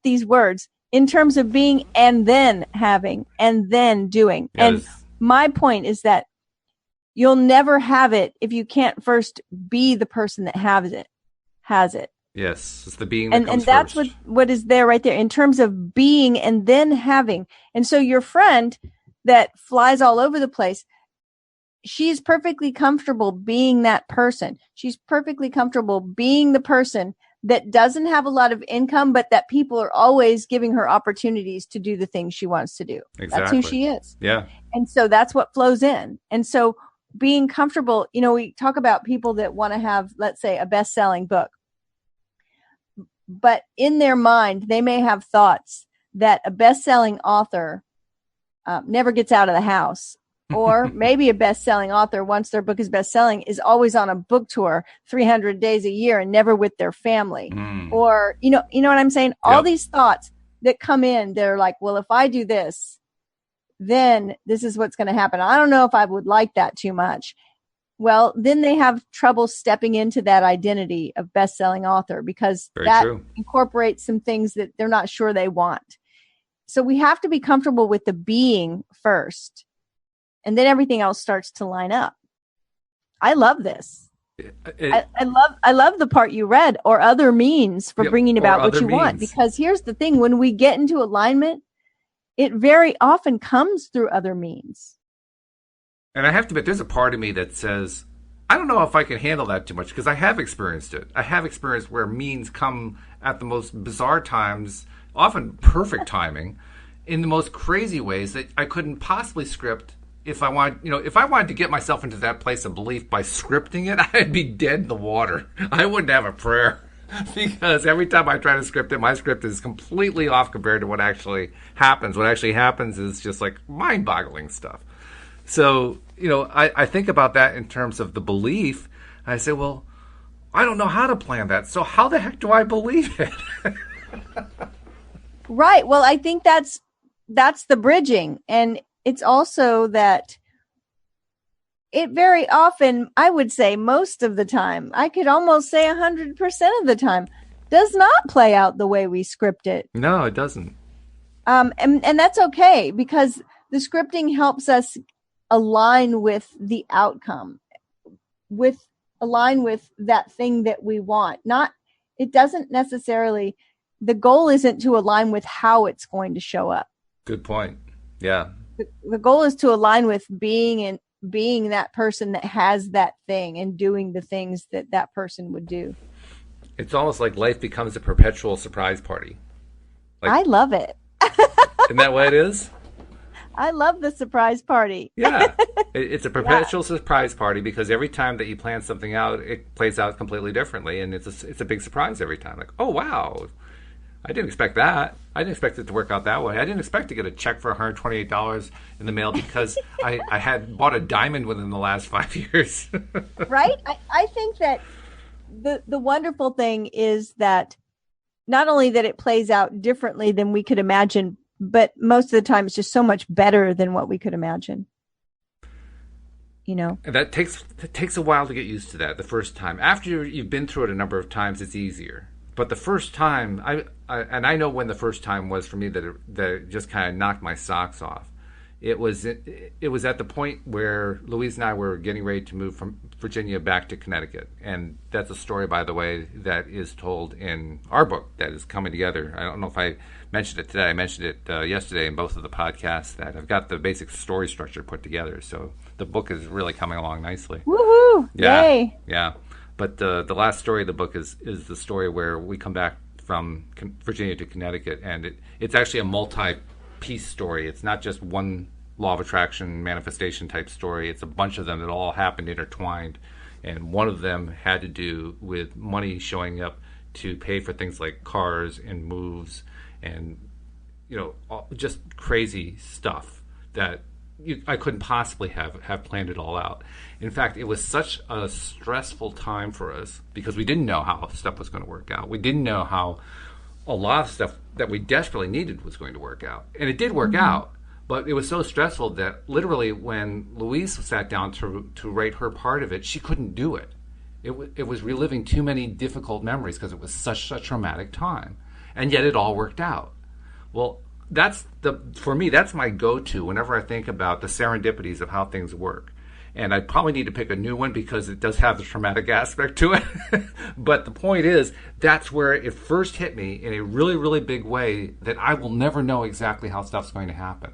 these words in terms of being and then having and then doing. Yes. And my point is that you'll never have it if you can't first be the person that has it. Yes, it's the being that comes and that's first. what is there right there in terms of being and then having. And so your friend that flies all over the place, she's perfectly comfortable being that person. She's perfectly comfortable being the person that doesn't have a lot of income, but that people are always giving her opportunities to do the things she wants to do. Exactly. That's who she is. Yeah. And so that's what flows in. And so being comfortable, we talk about people that want to have, let's say, a best-selling book. But in their mind, they may have thoughts that a best-selling author never gets out of the house. Or maybe a best-selling author, once their book is best-selling, is always on a book tour 300 days a year and never with their family. Or, you know what I'm saying? All these thoughts that come in, they're like, well, if I do this, then this is what's going to happen. I don't know if I would like that too much. Well, then they have trouble stepping into that identity of best-selling author because that incorporates some things that they're not sure they want. So we have to be comfortable with the being first. And then everything else starts to line up. I love this. I love the part you read, or other means for bringing about what you want. Because here's the thing, when we get into alignment, it very often comes through other means. And I have to admit, there's a part of me that says, I don't know if I can handle that too much, because I have experienced it. I have experienced where means come at the most bizarre times, often perfect timing, in the most crazy ways that I couldn't possibly script. If I wanted to get myself into that place of belief by scripting it, I'd be dead in the water. I wouldn't have a prayer because every time I try to script it, my script is completely off compared to what actually happens. What actually happens is just like mind-boggling stuff. So, I think about that in terms of the belief. I say, well, I don't know how to plan that. So how the heck do I believe it? Right. Well, I think that's the bridging. And it's also that it very often, I would say most of the time, I could almost say 100% of the time, does not play out the way we script it. No, it doesn't. And that's okay, because the scripting helps us align with the outcome, align with that thing that we want. It doesn't necessarily, the goal isn't to align with how it's going to show up. Good point. Yeah. The goal is to align with being that person that has that thing and doing the things that person would do. It's almost like life becomes a perpetual surprise party. I love it. Isn't that what it is? I love the surprise party. Yeah. It's a perpetual surprise party because every time that you plan something out, it plays out completely differently. And it's a big surprise every time. Like, oh, wow. I didn't expect that. I didn't expect it to work out that way. I didn't expect to get a check for $128 in the mail because I had bought a diamond within the last 5 years. Right? I think that the wonderful thing is that not only that it plays out differently than we could imagine, but most of the time it's just so much better than what we could imagine. And that takes a while to get used to that the first time. After you've been through it a number of times, it's easier. But the first time, I know when the first time was for me that it just kind of knocked my socks off. It was at the point where Louise and I were getting ready to move from Virginia back to Connecticut. And that's a story, by the way, that is told in our book that is coming together. I don't know if I mentioned it today. I mentioned it yesterday in both of the podcasts that I've got the basic story structure put together. So the book is really coming along nicely. Woohoo! Yeah, yay! Yeah. But the last story of the book is the story where we come back from Virginia to Connecticut, and it's actually a multi-piece story. It's not just one law of attraction manifestation type story. It's a bunch of them that all happened intertwined, and one of them had to do with money showing up to pay for things like cars and moves and just crazy stuff that I couldn't possibly have planned it all out. In fact, it was such a stressful time for us because we didn't know how stuff was going to work out. We didn't know how a lot of stuff that we desperately needed was going to work out. And it did work out, But it was so stressful that literally when Louise sat down to write her part of it, she couldn't do it. It was reliving too many difficult memories because it was such a traumatic time. And yet it all worked out. Well, for me, that's my go-to whenever I think about the serendipities of how things work. And I probably need to pick a new one because it does have the traumatic aspect to it. But the point is, that's where it first hit me in a really, really big way, that I will never know exactly how stuff's going to happen.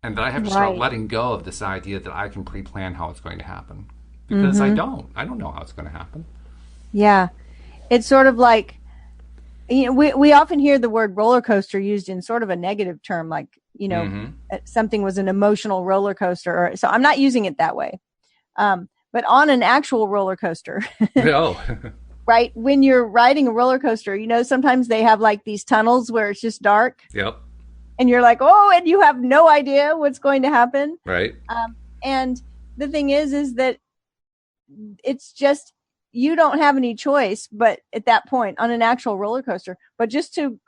And that I have to start letting go of this idea that I can pre-plan how it's going to happen. Because I don't know how it's going to happen. Yeah. It's sort of like, we often hear the word roller coaster used in sort of a negative term, like, something was an emotional roller coaster. So I'm not using it that way. But on an actual roller coaster, right? When you're riding a roller coaster, sometimes they have like these tunnels where it's just dark. Yep. And you're like, and you have no idea what's going to happen. Right. And the thing is that it's just, you don't have any choice, but at that point on an actual roller coaster, but just to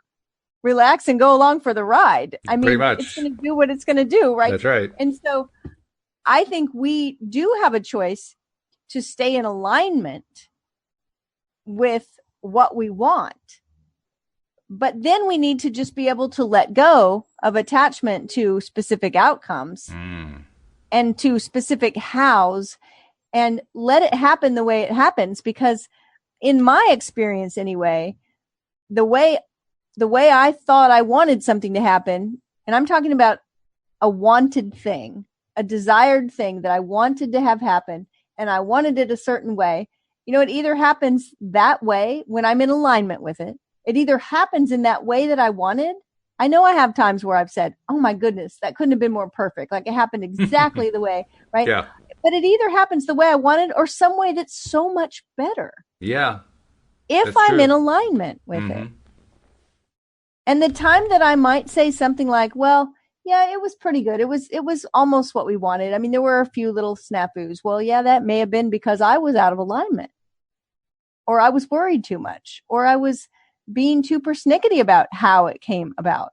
relax and go along for the ride. I mean, it's going to do what it's going to do, right? That's right. And so I think we do have a choice to stay in alignment with what we want. But then we need to just be able to let go of attachment to specific outcomes and to specific hows, and let it happen the way it happens. Because in my experience anyway, the way I thought I wanted something to happen, and I'm talking about a wanted thing, a desired thing that I wanted to have happen, and I wanted it a certain way, it either happens that way when I'm in alignment with it. It either happens in that way that I wanted. I know I have times where I've said, oh my goodness, that couldn't have been more perfect. Like it happened exactly the way, right? Yeah. But it either happens the way I wanted or some way that's so much better. Yeah. If I'm in alignment with it. And the time that I might say something like, well, yeah, it was pretty good. It was almost what we wanted. I mean, there were a few little snafus. Well, yeah, that may have been because I was out of alignment, or I was worried too much, or I was being too persnickety about how it came about.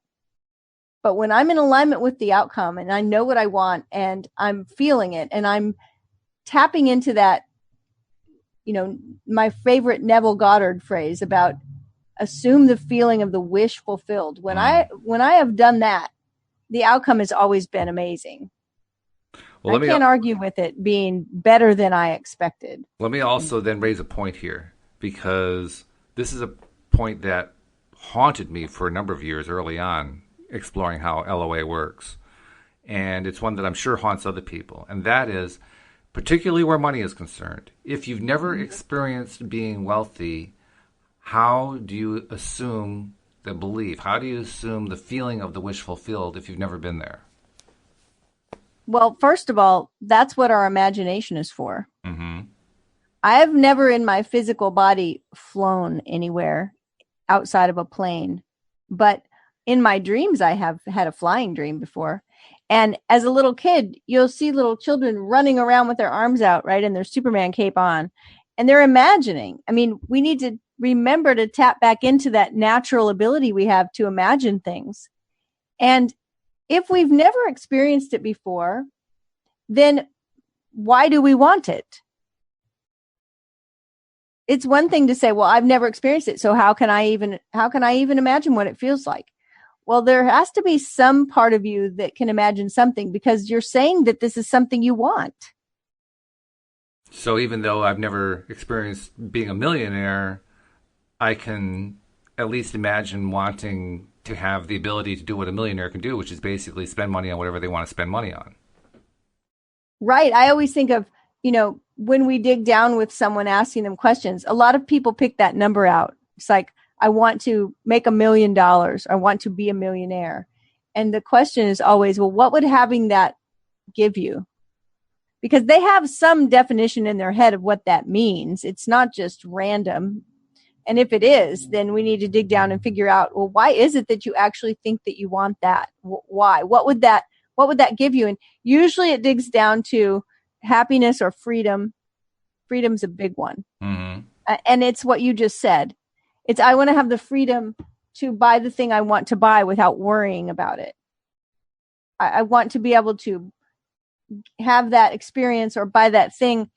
But when I'm in alignment with the outcome and I know what I want and I'm feeling it and I'm tapping into that, my favorite Neville Goddard phrase about assume the feeling of the wish fulfilled. When I have done that, the outcome has always been amazing. Well, I can't argue with it being better than I expected. Let me also then raise a point here, because this is a point that haunted me for a number of years early on, exploring how LOA works. And it's one that I'm sure haunts other people. And that is, particularly where money is concerned, if you've never experienced being wealthy, how do you assume the belief? How do you assume the feeling of the wish fulfilled if you've never been there? Well, first of all, that's what our imagination is for. Mm-hmm. I've never in my physical body flown anywhere outside of a plane, but in my dreams, I have had a flying dream before. And as a little kid, you'll see little children running around with their arms out, right? And their Superman cape on, and they're imagining. I mean, we need to remember to tap back into that natural ability we have to imagine things. And if we've never experienced it before, then why do we want it? It's one thing to say, well, I've never experienced it, so how can I even imagine what it feels like? Well, there has to be some part of you that can imagine something, because you're saying that this is something you want. So even though I've never experienced being a millionaire, I can at least imagine wanting to have the ability to do what a millionaire can do, which is basically spend money on whatever they want to spend money on. Right. I always think of, when we dig down with someone asking them questions, a lot of people pick that number out. It's like, I want to make $1 million. I want to be a millionaire. And the question is always, well, what would having that give you? Because they have some definition in their head of what that means. It's not just random. And if it is, then we need to dig down and figure out, well, why is it that you actually think that you want that? Why? What would that give you? And usually it digs down to happiness or freedom. Freedom's a big one. Mm-hmm. And it's what you just said. It's, I want to have the freedom to buy the thing I want to buy without worrying about it. I want to be able to have that experience or buy that thing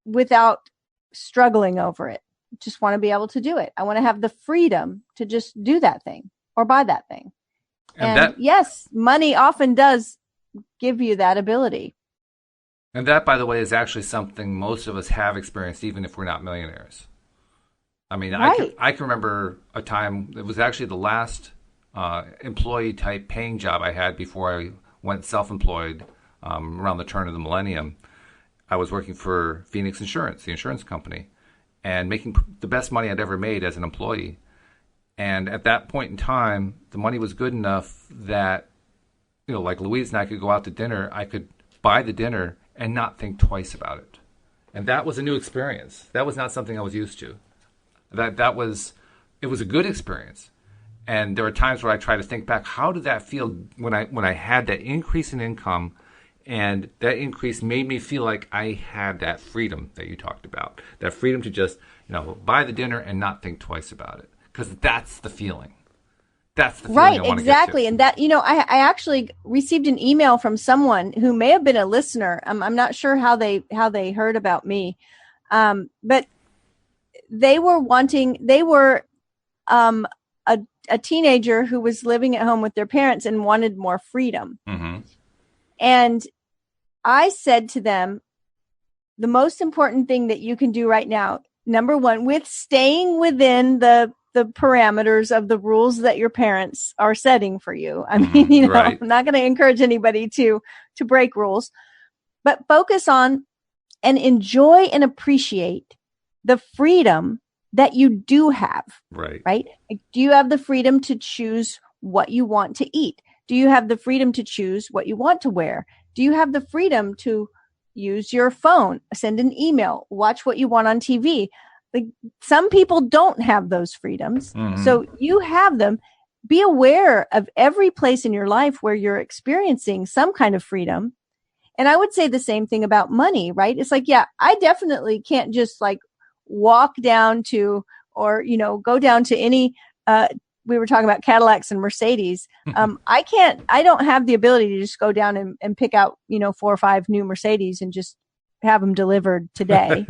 without struggling over it. Just want to be able to do it. I want to have the freedom to just do that thing or buy that thing. And yes, money often does give you that ability. And that, by the way, is actually something most of us have experienced, even if we're not millionaires. I mean, right. I can remember a time, it was actually the last employee type paying job I had before I went self-employed around the turn of the millennium. I was working for Phoenix Insurance, the insurance company, and making the best money I'd ever made as an employee. And at that point in time, the money was good enough that, like Louise and I could go out to dinner. I could buy the dinner and not think twice about it. And that was a new experience. That was not something I was used to. It was a good experience. And there were times where I try to think back, how did that feel when I had that increase in income, and that increase made me feel like I had that freedom that you talked about, that freedom to just, buy the dinner and not think twice about it, because that's the feeling. That's the feeling right, I want exactly. To and that, I actually received an email from someone who may have been a listener. I'm not sure how they heard about me, but they were a teenager who was living at home with their parents and wanted more freedom. Mm-hmm. And I said to them, the most important thing that you can do right now, number one, with staying within the parameters of the rules that your parents are setting for you. I mean, right. I'm not going to encourage anybody to break rules, but focus on and enjoy and appreciate the freedom that you do have. Right. Right? Do you have the freedom to choose what you want to eat? Do you have the freedom to choose what you want to wear? Do you have the freedom to use your phone, send an email, watch what you want on TV? Like, some people don't have those freedoms. Mm-hmm. So you have them. Be aware of every place in your life where you're experiencing some kind of freedom. And I would say the same thing about money, right? It's like, yeah, I definitely can't just like walk down to, or, go down to any, we were talking about Cadillacs and Mercedes. I don't have the ability to just go down and pick out, 4 or 5 new Mercedes and just have them delivered today.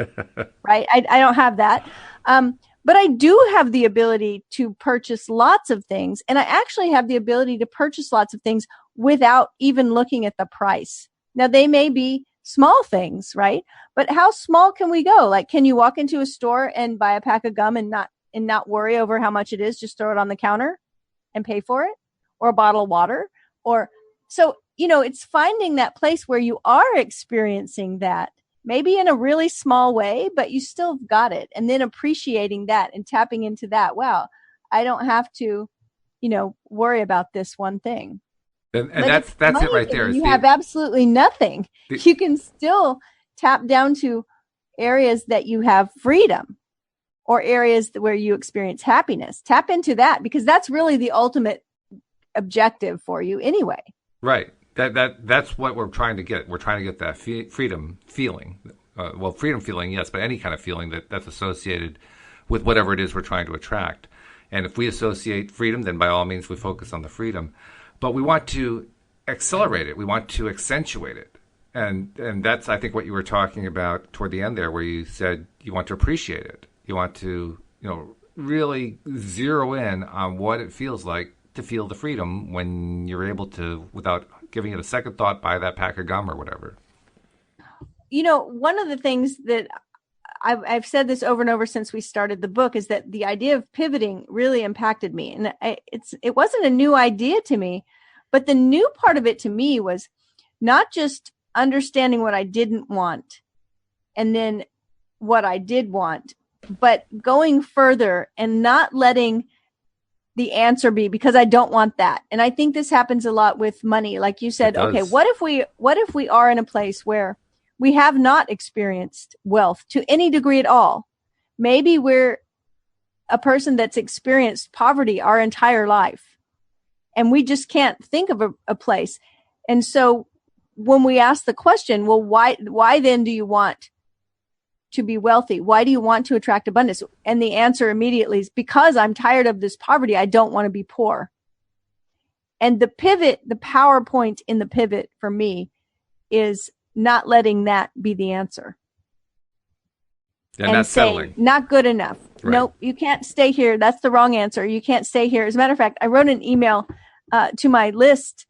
Right. I don't have that. But I do have the ability to purchase lots of things. And I actually have the ability to purchase lots of things without even looking at the price. Now, they may be small things, right? But how small can we go? Like, can you walk into a store and buy a pack of gum and not worry over how much it is? Just throw it on the counter and pay for it, or a bottle of water. Or so, it's finding that place where you are experiencing that, maybe in a really small way, but you still got it. And then appreciating that and tapping into that. Wow, I don't have to, worry about this one thing. And that's it right there. You have absolutely nothing. You can still tap down to areas that you have freedom, or areas where you experience happiness. Tap into that, because that's really the ultimate objective for you anyway. Right. That's what we're trying to get. We're trying to get that freedom feeling. Freedom feeling, yes, but any kind of feeling that's associated with whatever it is we're trying to attract. And if we associate freedom, then by all means we focus on the freedom. But we want to accelerate it. We want to accentuate it. And that's, I think, what you were talking about toward the end there, where you said you want to appreciate it. You want to, really zero in on what it feels like to feel the freedom when you're able to, without giving it a second thought, buy that pack of gum or whatever. One of the things that I've said this over and over since we started the book is that the idea of pivoting really impacted me. And it wasn't a new idea to me, but the new part of it to me was not just understanding what I didn't want and then what I did want, but going further and not letting the answer be, because I don't want that. And I think this happens a lot with money. Like you said, okay, what if we are in a place where we have not experienced wealth to any degree at all? Maybe we're a person that's experienced poverty our entire life, and we just can't think of a place. And so when we ask the question, well, why then do you want to be wealthy? Why do you want to attract abundance? And the answer immediately is, because I'm tired of this poverty. I don't want to be poor. And the pivot, the PowerPoint in the pivot for me is not letting that be the answer. And not settling. Not good enough. Right. Nope, you can't stay here. That's the wrong answer. You can't stay here. As a matter of fact, I wrote an email to my list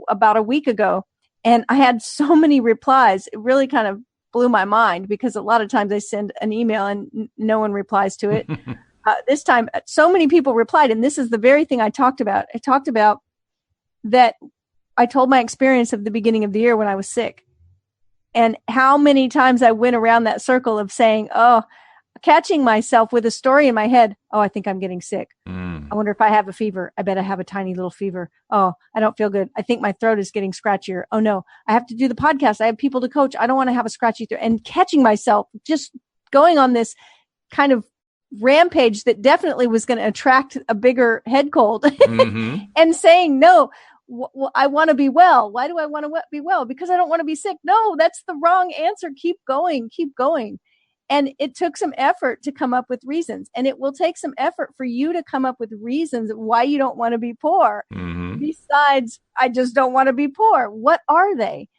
about a week ago, and I had so many replies. It really kind of blew my mind because a lot of times I send an email and no one replies to it. This time, so many people replied, and this is the very thing I talked about. I talked about that I told my experience of the beginning of the year when I was sick, and how many times I went around that circle of saying, catching myself with a story in my head. Oh, I think I'm getting sick. I wonder if I have a fever. I bet I have a tiny little fever. Oh, I don't feel good. I think my throat is getting scratchier. Oh no, I have to do the podcast. I have people to coach. I don't want to have a scratchy throat. And catching myself just going on this kind of rampage that definitely was going to attract a bigger head cold and saying, no, I want to be well. Why do I want to be well? Because I don't want to be sick. No, that's the wrong answer. Keep going. Keep going. And it took some effort to come up with reasons. And it will take some effort for you to come up with reasons why you don't want to be poor. Besides, I just don't want to be poor. What are they?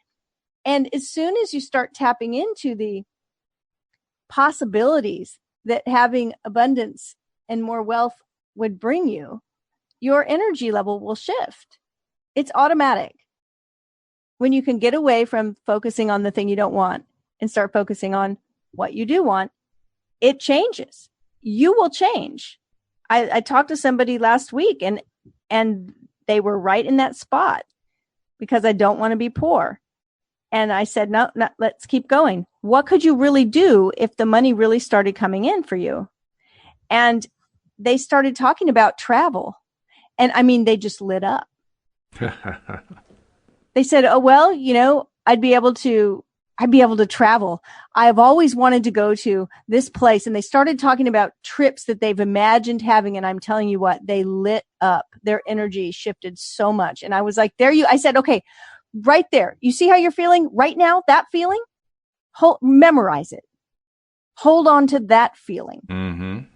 And as soon as you start tapping into the possibilities that having abundance and more wealth would bring you, your energy level will shift. It's automatic. When you can get away from focusing on the thing you don't want and start focusing on what you do want, it changes. You will change. I talked to somebody last week and they were right in that spot because I don't want to be poor. And I said, no, let's keep going. What could you really do if the money really started coming in for you? And they started talking about travel. And I mean, they just lit up. They said, oh, well, I'd be able to travel. I've always wanted to go to this place. And they started talking about trips that they've imagined having. And I'm telling you what, they lit up. Their energy shifted so much. And I was like, I said, okay, right there. You see how you're feeling right now? That feeling? Memorize it. Hold on to that feeling.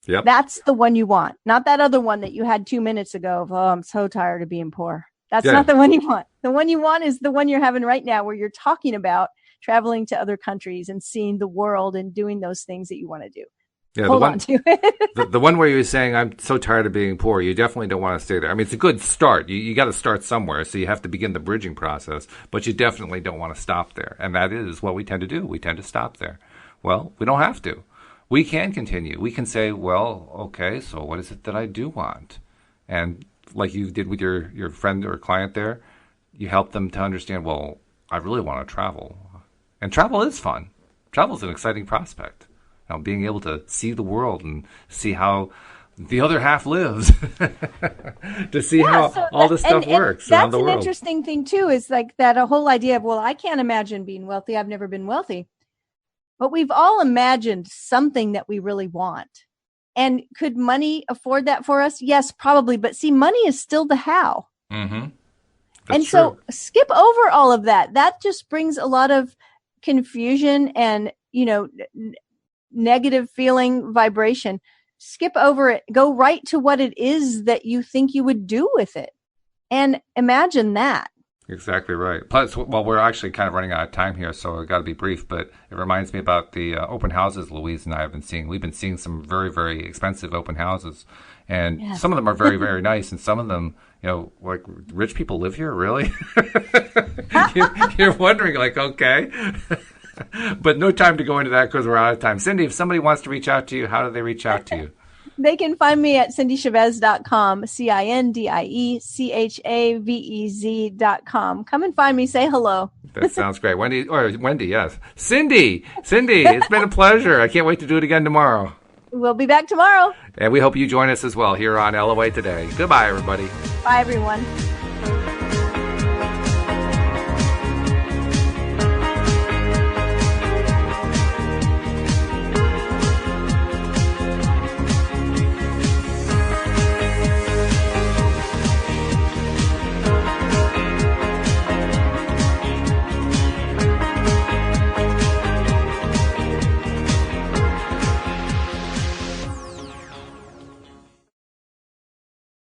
Yep. That's the one you want. Not that other one that you had 2 minutes ago of, oh, I'm so tired of being poor. That's not the one you want. The one you want is the one you're having right now where you're talking about traveling to other countries and seeing the world and doing those things that you want to do. Yeah, Hold on to it. the one where you're saying, I'm so tired of being poor, you definitely don't want to stay there. I mean, it's a good start. You got to start somewhere, so you have to begin the bridging process, but you definitely don't want to stop there. And that is what we tend to do. We tend to stop there. Well, we don't have to. We can continue. We can say, well, okay, so what is it that I do want? And like you did with your friend or client there, you help them to understand, well, I really want to travel. And travel is fun. Travel is an exciting prospect. Being able to see the world and see how the other half lives, to see how all this stuff works around the world. That's an interesting thing, too, is like that a whole idea of, well, I can't imagine being wealthy. I've never been wealthy. But we've all imagined something that we really want. And could money afford that for us? Yes, probably. But see, money is still the how. And true. So skip over all of that. That just brings a lot of confusion and, negative feeling vibration. Skip over it. Go right to what it is that you think you would do with it. And imagine that. Exactly right. Plus, well, we're actually kind of running out of time here, so I've got to be brief, but it reminds me about the open houses Louise and I have been seeing. We've been seeing some very, very expensive open houses, and some of them are very, very nice, and some of them, like rich people live here, really? You're wondering, like, okay. But no time to go into that because we're out of time. Cindy, if somebody wants to reach out to you, how do they reach out to you? They can find me at cindychavez.com, CINDIECHAVEZ.com. Come and find me. Say hello. That sounds great. Wendy, yes. Cindy, it's been a pleasure. I can't wait to do it again tomorrow. We'll be back tomorrow. And we hope you join us as well here on LOA Today. Goodbye, everybody. Bye, everyone.